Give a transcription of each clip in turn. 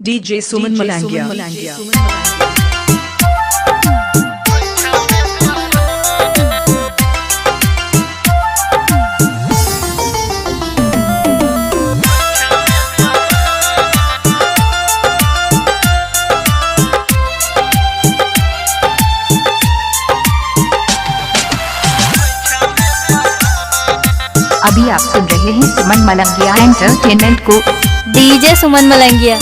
DJ Suman Malangia. अभी आप सुन रहे हैं सुमन मलंगिया एंटरटेनमेंट को। डीजे सुमन मलंगिया।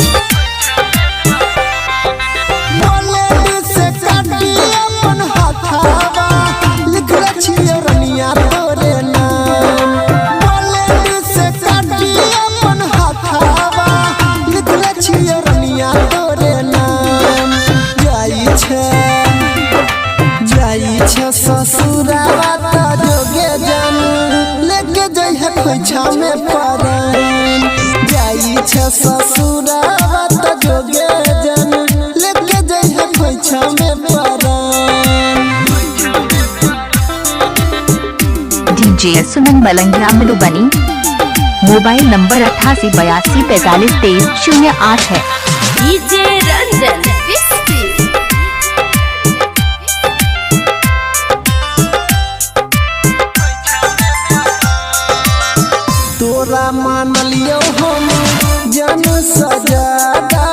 खोइछा में परान जाई छ ससुरावा त जोगे जन लेके जाई है खोइछा में परान। डीजे सुमन मलंगिया मधुबनी। मोबाइल नंबर 8882432308 है। डीजे रंजन तोरा मान लियो हम जन सजादा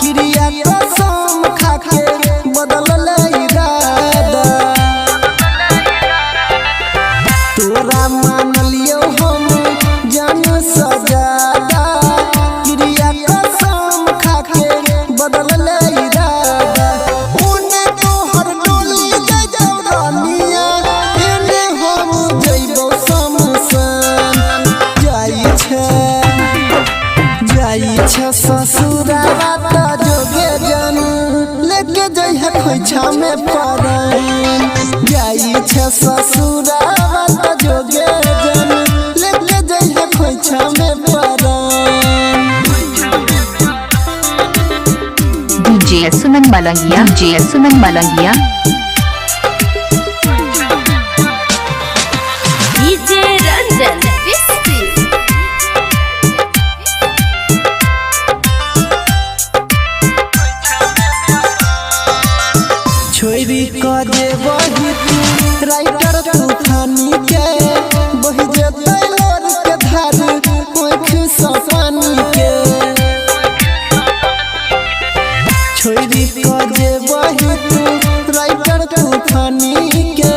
क्रिया कसम खाके बदल ले इरादा। तोरा मान लियो हम जन सजादा क्रिया कसम खाके बदल ले इरादा। उने तोहर डोली दे जौरानिया एने हम जइबो समसन। जाई छ ससुरावा त जोगे जन लेके जाई है खोइछा में परान। जाई छ ससुरावा त जोगे जन लेके जाई है खोइछा में परान। डीजे सुमन मलंगिया। डीजे सुमन मलंगिया। डीजे रंजन छोरी कजे बही तू राइटर तूफानी के बही जेतै लोर के धार आँख सफानी के। छोरी कजे बही तू राइटर तूफानी के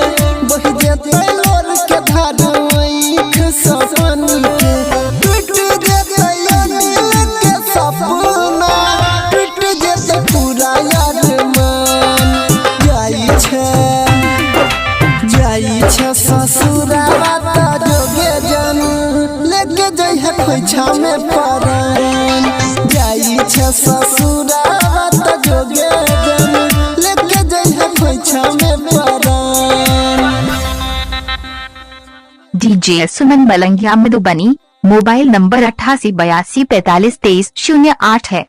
बही जेतै लोर के धार आँख सफानी के। टूट जेतै अनिल के सपना टूट जेतै पूरा यार जाई छ ससुरावा त जोगे जन लेके जाई है खोइछा में परान। जाई छ ससुरावा त जोगे जन लेके जाई है खोइछा में परान। डीजे सुमन मलंगिया मधुबनी। मोबाइल नंबर 8882432308 है।